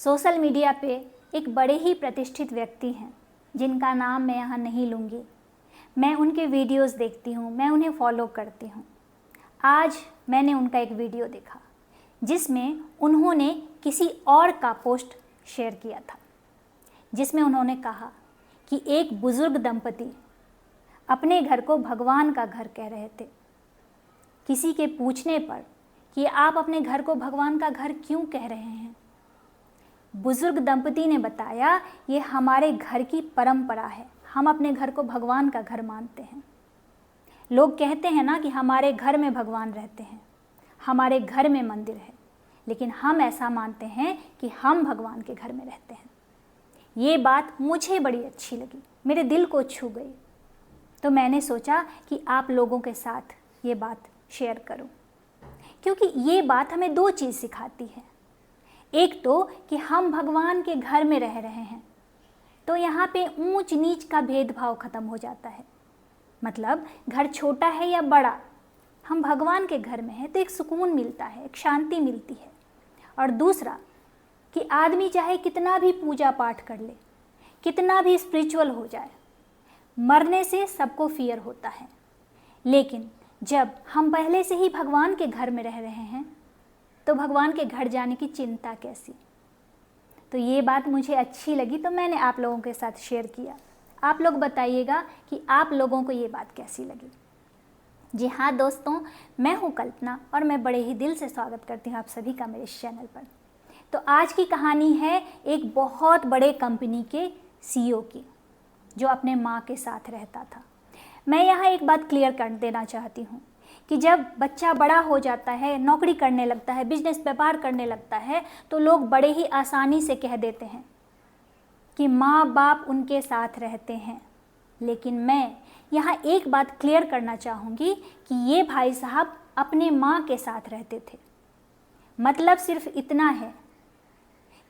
Social media पे एक बड़े ही प्रतिष्ठित व्यक्ति हैं जिनका नाम मैं यहाँ नहीं लूँगी। मैं उनके वीडियोस देखती हूँ, मैं उन्हें फॉलो करती हूँ। आज मैंने उनका एक वीडियो देखा जिसमें उन्होंने किसी और का पोस्ट शेयर किया था, जिसमें उन्होंने कहा कि एक बुज़ुर्ग दंपति अपने घर को भगवान का घर कह रहे थे। किसी के पूछने पर कि आप अपने घर को भगवान का घर क्यों कह रहे हैं, बुजुर्ग दंपति ने बताया, ये हमारे घर की परंपरा है, हम अपने घर को भगवान का घर मानते हैं। लोग कहते हैं ना कि हमारे घर में भगवान रहते हैं, हमारे घर में मंदिर है, लेकिन हम ऐसा मानते हैं कि हम भगवान के घर में रहते हैं। ये बात मुझे बड़ी अच्छी लगी, मेरे दिल को छू गई। तो मैंने सोचा कि आप लोगों के साथ ये बात शेयर करूं, क्योंकि ये बात हमें दो चीज़ सिखाती है। एक तो कि हम भगवान के घर में रह रहे हैं, तो यहाँ पे ऊंच नीच का भेदभाव ख़त्म हो जाता है। मतलब घर छोटा है या बड़ा, हम भगवान के घर में हैं तो एक सुकून मिलता है, एक शांति मिलती है। और दूसरा कि आदमी चाहे कितना भी पूजा पाठ कर ले, कितना भी स्पिरिचुअल हो जाए, मरने से सबको फियर होता है, लेकिन जब हम पहले से ही भगवान के घर में रह रहे हैं तो भगवान के घर जाने की चिंता कैसी। तो ये बात मुझे अच्छी लगी, तो मैंने आप लोगों के साथ शेयर किया। आप लोग बताइएगा कि आप लोगों को ये बात कैसी लगी। जी हाँ दोस्तों, मैं हूँ कल्पना और मैं बड़े ही दिल से स्वागत करती हूँ आप सभी का मेरे इस चैनल पर। तो आज की कहानी है एक बहुत बड़े कंपनी के CEO की, जो अपने माँ के साथ रहता था। मैं यहाँ एक बात क्लियर कर देना चाहती हूँ कि जब बच्चा बड़ा हो जाता है, नौकरी करने लगता है, बिजनेस व्यापार करने लगता है, तो लोग बड़े ही आसानी से कह देते हैं कि माँ बाप उनके साथ रहते हैं। लेकिन मैं यहाँ एक बात क्लियर करना चाहूँगी कि ये भाई साहब अपने माँ के साथ रहते थे। मतलब सिर्फ इतना है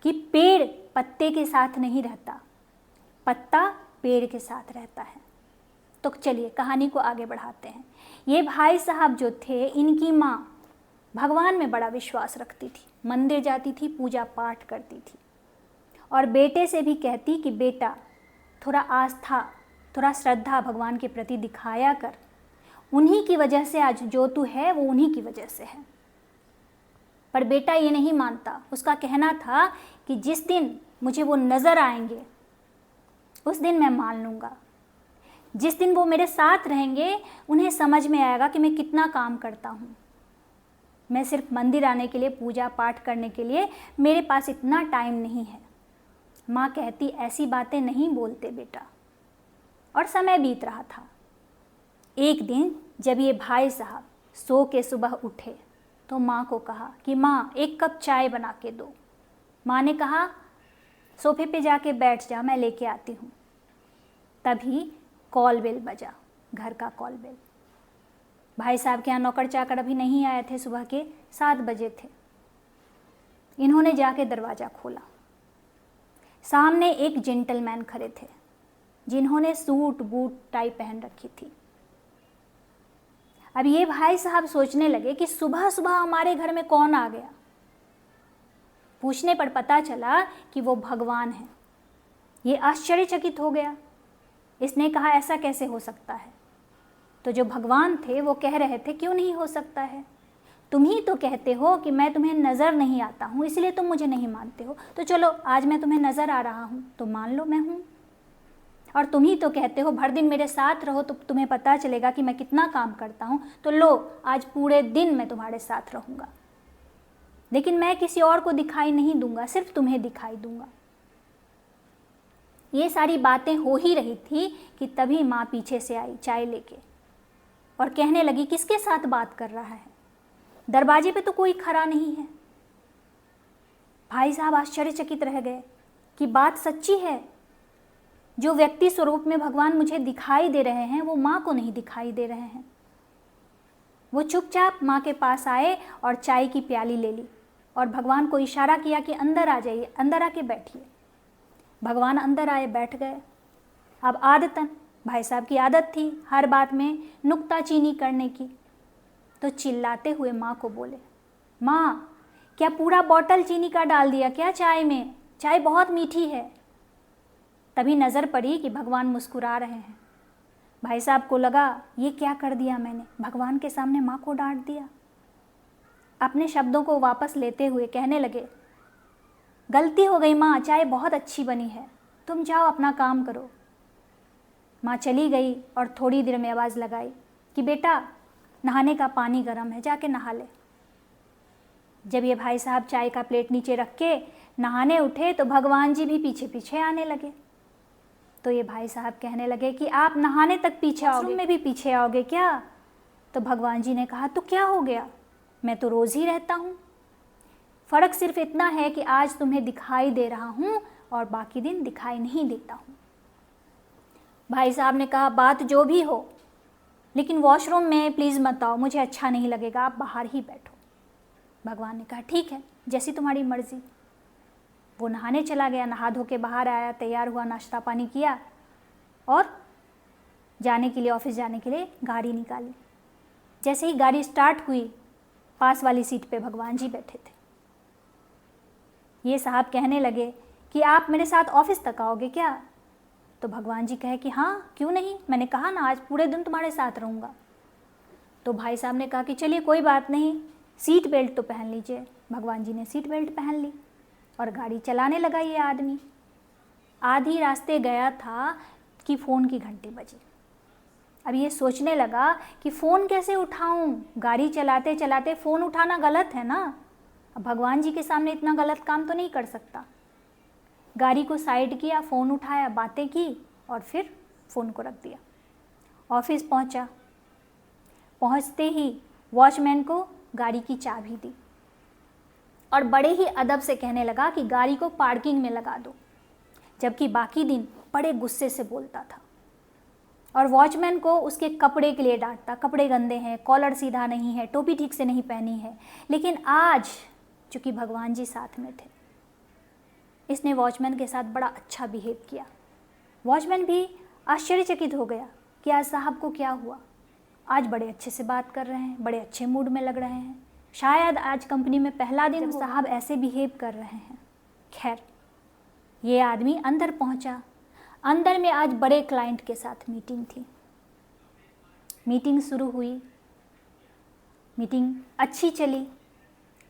कि पेड़ पत्ते के साथ नहीं रहता, पत्ता पेड़ के साथ रहता है। तो चलिए कहानी को आगे बढ़ाते हैं। ये भाई साहब जो थे, इनकी माँ भगवान में बड़ा विश्वास रखती थी, मंदिर जाती थी, पूजा पाठ करती थी और बेटे से भी कहती कि बेटा थोड़ा आस्था, थोड़ा श्रद्धा भगवान के प्रति दिखाया कर। उन्हीं की वजह से आज जो तू है वो उन्हीं की वजह से है। पर बेटा ये नहीं मानता। उसका कहना था कि जिस दिन मुझे वो नज़र आएंगे उस दिन मैं मान लूँगा। जिस दिन वो मेरे साथ रहेंगे उन्हें समझ में आएगा कि मैं कितना काम करता हूँ। मैं सिर्फ मंदिर आने के लिए, पूजा पाठ करने के लिए मेरे पास इतना टाइम नहीं है। माँ कहती ऐसी बातें नहीं बोलते बेटा। और समय बीत रहा था। एक दिन जब ये भाई साहब सो के सुबह उठे तो माँ को कहा कि माँ एक कप चाय बना के दो। माँ ने कहा सोफे पे जाके बैठ जा, मैं लेके आती हूँ। तभी कॉल बेल बजा, घर का कॉल बेल। भाई साहब के यहाँ नौकर चाकर अभी नहीं आए थे, सुबह के 7 बजे थे। इन्होंने जाके दरवाज़ा खोला। सामने एक जेंटलमैन खड़े थे जिन्होंने सूट बूट टाई पहन रखी थी। अब ये भाई साहब सोचने लगे कि सुबह सुबह हमारे घर में कौन आ गया। पूछने पर पता चला कि वो भगवान है। ये आश्चर्यचकित हो गया। इसने कहा ऐसा कैसे हो सकता है। तो जो भगवान थे वो कह रहे थे क्यों नहीं हो सकता है, तुम ही तो कहते हो कि मैं तुम्हें नज़र नहीं आता हूँ इसलिए तुम मुझे नहीं मानते हो। तो चलो आज मैं तुम्हें नज़र आ रहा हूँ तो मान लो मैं हूँ। और तुम ही तो कहते हो भर दिन मेरे साथ रहो तो तुम्हें पता चलेगा कि मैं कितना काम करता हूँ। तो लो आज पूरे दिन मैं तुम्हारे साथ रहूँगा, लेकिन मैं किसी और को दिखाई नहीं दूंगा, सिर्फ तुम्हें दिखाई दूंगा। ये सारी बातें हो ही रही थी कि तभी माँ पीछे से आई चाय लेके और कहने लगी किसके साथ बात कर रहा है, दरवाजे पे तो कोई खड़ा नहीं है। भाई साहब आश्चर्यचकित रह गए कि बात सच्ची है। जो व्यक्ति स्वरूप में भगवान मुझे दिखाई दे रहे हैं वो माँ को नहीं दिखाई दे रहे हैं। वो चुपचाप माँ के पास आए और चाय की प्याली ले ली और भगवान को इशारा किया कि अंदर आ जाइए, अंदर आके बैठिए। भगवान अंदर आए, बैठ गए। अब आदतन भाई साहब की आदत थी हर बात में नुक्ताचीनी करने की, तो चिल्लाते हुए माँ को बोले, माँ क्या पूरा बॉटल चीनी का डाल दिया क्या चाय में? चाय बहुत मीठी है। तभी नज़र पड़ी कि भगवान मुस्कुरा रहे हैं। भाई साहब को लगा ये क्या कर दिया मैंने, भगवान के सामने माँ को डांट दिया। अपने शब्दों को वापस लेते हुए कहने लगे, गलती हो गई माँ, चाय बहुत अच्छी बनी है, तुम जाओ अपना काम करो। माँ चली गई और थोड़ी देर में आवाज़ लगाई कि बेटा नहाने का पानी गर्म है, जाके नहा ले। जब ये भाई साहब चाय का प्लेट नीचे रख के नहाने उठे तो भगवान जी भी पीछे पीछे आने लगे। तो ये भाई साहब कहने लगे कि आप नहाने तक पीछे आओगे, वॉशरूम में भी पीछे आओगे क्या? तो भगवान जी ने कहा तो क्या हो गया, मैं तो रोज़ ही रहता हूँ। फ़र्क सिर्फ इतना है कि आज तुम्हें दिखाई दे रहा हूँ और बाकी दिन दिखाई नहीं देता हूँ। भाई साहब ने कहा बात जो भी हो, लेकिन वॉशरूम में प्लीज़ मत आओ, मुझे अच्छा नहीं लगेगा, आप बाहर ही बैठो। भगवान ने कहा ठीक है, जैसी तुम्हारी मर्ज़ी। वो नहाने चला गया, नहा धो के बाहर आया, तैयार हुआ, नाश्ता पानी किया और जाने के लिए, ऑफिस जाने के लिए गाड़ी निकाली। जैसे ही गाड़ी स्टार्ट हुई, पास वाली सीट पे भगवान जी बैठे थे। ये साहब कहने लगे कि आप मेरे साथ ऑफिस तक आओगे क्या? तो भगवान जी कहे कि हाँ क्यों नहीं, मैंने कहा ना आज पूरे दिन तुम्हारे साथ रहूँगा। तो भाई साहब ने कहा कि चलिए कोई बात नहीं, सीट बेल्ट तो पहन लीजिए। भगवान जी ने सीट बेल्ट पहन ली और गाड़ी चलाने लगा ये आदमी। आधी रास्ते गया था कि फ़ोन की घंटी बजी। अब ये सोचने लगा कि फ़ोन कैसे उठाऊं, गाड़ी चलाते चलाते फ़ोन उठाना गलत है ना, अब भगवान जी के सामने इतना गलत काम तो नहीं कर सकता। गाड़ी को साइड किया, फ़ोन उठाया, बातें की और फिर फ़ोन को रख दिया। ऑफिस पहुंचा। पहुंचते ही वॉचमैन को गाड़ी की चाबी दी और बड़े ही अदब से कहने लगा कि गाड़ी को पार्किंग में लगा दो, जबकि बाकी दिन बड़े गुस्से से बोलता था और वॉचमैन को उसके कपड़े के लिए डांटता, कपड़े गंदे हैं, कॉलर सीधा नहीं है, टोपी ठीक से नहीं पहनी है। लेकिन आज चूँकि भगवान जी साथ में थे, इसने वॉचमैन के साथ बड़ा अच्छा बिहेव किया। वॉचमैन भी आश्चर्यचकित हो गया कि आज साहब को क्या हुआ, आज बड़े अच्छे से बात कर रहे हैं, बड़े अच्छे मूड में लग रहे हैं, शायद आज कंपनी में पहला दिन साहब ऐसे बिहेव कर रहे हैं। खैर, ये आदमी अंदर पहुंचा। अंदर में आज बड़े क्लाइंट के साथ मीटिंग थी। मीटिंग शुरू हुई, मीटिंग अच्छी चली,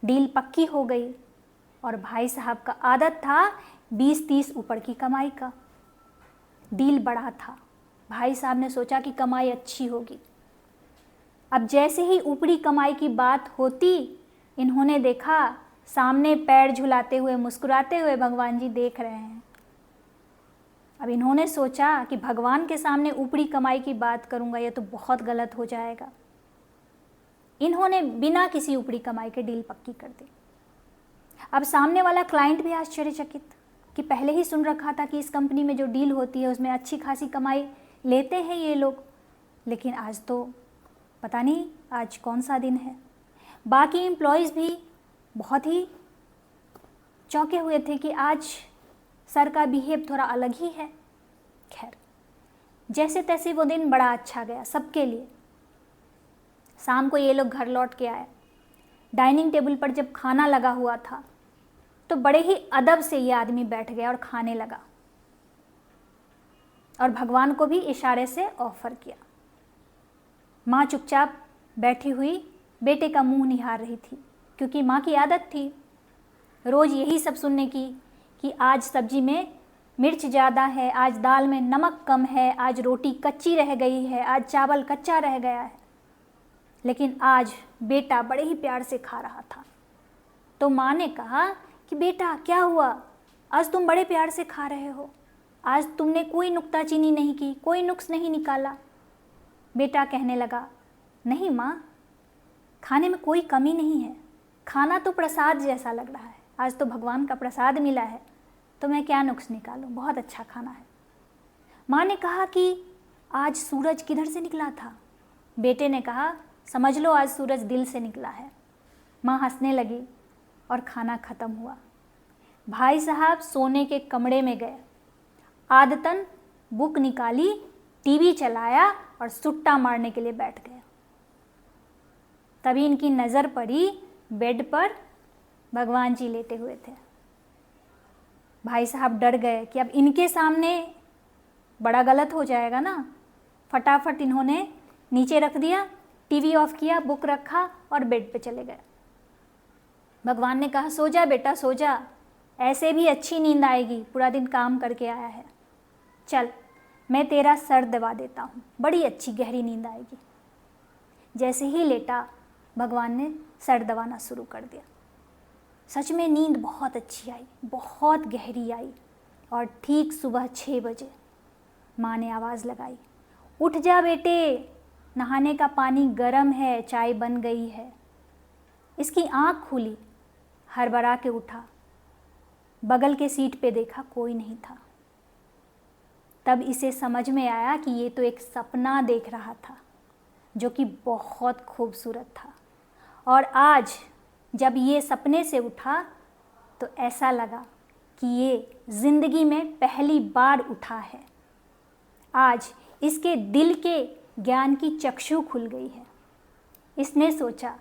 डील पक्की हो गई और भाई साहब का आदत था 20-30 ऊपर की कमाई का। डील बड़ा था, भाई साहब ने सोचा कि कमाई अच्छी होगी। अब जैसे ही ऊपरी कमाई की बात होती, इन्होंने देखा सामने पैर झुलाते हुए, मुस्कुराते हुए भगवान जी देख रहे हैं। अब इन्होंने सोचा कि भगवान के सामने ऊपरी कमाई की बात करूंगा, ये तो बहुत गलत हो जाएगा। इन्होंने बिना किसी ऊपरी कमाई के डील पक्की कर दी। अब सामने वाला क्लाइंट भी आश्चर्यचकित कि पहले ही सुन रखा था कि इस कंपनी में जो डील होती है उसमें अच्छी खासी कमाई लेते हैं ये लोग, लेकिन आज तो पता नहीं आज कौन सा दिन है। बाकी एम्प्लॉयज़ भी बहुत ही चौंके हुए थे कि आज सर का बिहेव थोड़ा अलग ही है। खैर, जैसे तैसे वो दिन बड़ा अच्छा गया सबके लिए। शाम को ये लोग घर लौट के आए। डाइनिंग टेबल पर जब खाना लगा हुआ था तो बड़े ही अदब से ये आदमी बैठ गया और खाने लगा और भगवान को भी इशारे से ऑफर किया। माँ चुपचाप बैठी हुई बेटे का मुंह निहार रही थी, क्योंकि माँ की आदत थी रोज़ यही सब सुनने की कि आज सब्जी में मिर्च ज़्यादा है, आज दाल में नमक कम है, आज रोटी कच्ची रह गई है, आज चावल कच्चा रह गया है। लेकिन आज बेटा बड़े ही प्यार से खा रहा था। तो माँ ने कहा कि बेटा क्या हुआ, आज तुम बड़े प्यार से खा रहे हो, आज तुमने कोई नुक्ताचीनी नहीं की, कोई नुक्स नहीं निकाला। बेटा कहने लगा, नहीं माँ, खाने में कोई कमी नहीं है, खाना तो प्रसाद जैसा लग रहा है, आज तो भगवान का प्रसाद मिला है, तो मैं क्या नुक्स निकालूं, बहुत अच्छा खाना है। माँ ने कहा कि आज सूरज किधर से निकला था? बेटे ने कहा, समझ लो आज सूरज दिल से निकला है। माँ हंसने लगी और खाना ख़त्म हुआ। भाई साहब सोने के कमरे में गए, आदतन बुक निकाली, टीवी चलाया और सुट्टा मारने के लिए बैठ गए। तभी इनकी नज़र पड़ी बेड पर, भगवान जी लेटे हुए थे। भाई साहब डर गए कि अब इनके सामने बड़ा गलत हो जाएगा ना। फटाफट इन्होंने नीचे रख दिया, टीवी ऑफ किया, बुक रखा और बेड पे चले गए। भगवान ने कहा सो जा बेटा सो जा, ऐसे भी अच्छी नींद आएगी, पूरा दिन काम करके आया है, चल मैं तेरा सर दबा देता हूँ, बड़ी अच्छी गहरी नींद आएगी। जैसे ही लेटा भगवान ने सर दबाना शुरू कर दिया। सच में नींद बहुत अच्छी आई, बहुत गहरी आई। और ठीक सुबह 6 बजे माँ ने आवाज़ लगाई, उठ जा बेटे, नहाने का पानी गर्म है, चाय बन गई है। इसकी आँख खुली, हड़बड़ा के उठा, बगल के सीट पे देखा कोई नहीं था। तब इसे समझ में आया कि ये तो एक सपना देख रहा था जो कि बहुत खूबसूरत था। और आज जब ये सपने से उठा तो ऐसा लगा कि ये ज़िंदगी में पहली बार उठा है। आज इसके दिल के ज्ञान की चक्षु खुल गई है। इसने सोचा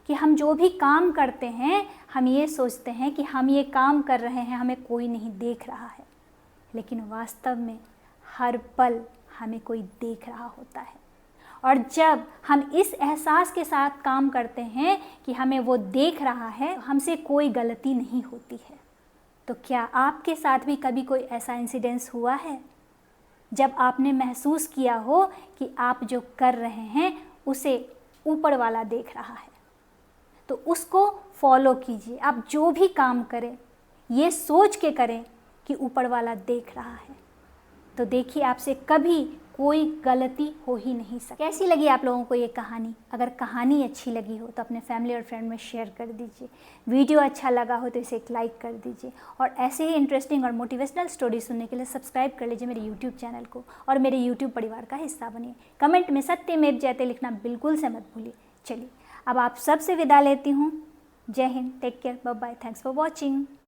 कि हम जो भी काम करते हैं, हम ये सोचते हैं कि हम ये काम कर रहे हैं, हमें कोई नहीं देख रहा है, लेकिन वास्तव में हर पल हमें कोई देख रहा होता है। और जब हम इस एहसास के साथ काम करते हैं कि हमें वो देख रहा है, हमसे कोई गलती नहीं होती है। तो क्या आपके साथ भी कभी कोई ऐसा इंसिडेंस हुआ है जब आपने महसूस किया हो कि आप जो कर रहे हैं उसे ऊपर वाला देख रहा है? तो उसको फॉलो कीजिए। आप जो भी काम करें ये सोच के करें कि ऊपर वाला देख रहा है, तो देखिए आपसे कभी कोई गलती हो ही नहीं सकती। कैसी लगी आप लोगों को ये कहानी? अगर कहानी अच्छी लगी हो तो अपने फैमिली और फ्रेंड में शेयर कर दीजिए। वीडियो अच्छा लगा हो तो इसे एक लाइक कर दीजिए। और ऐसे ही इंटरेस्टिंग और मोटिवेशनल स्टोरी सुनने के लिए सब्सक्राइब कर लीजिए मेरे यूट्यूब चैनल को और मेरे यूट्यूब परिवार का हिस्सा बनिए। कमेंट में सत्यमेव जयते लिखना बिल्कुल से मत भूलिए। चलिए अब आप सबसे विदा लेती हूँ। Jai Hind, take care, bye bye, thanks for watching.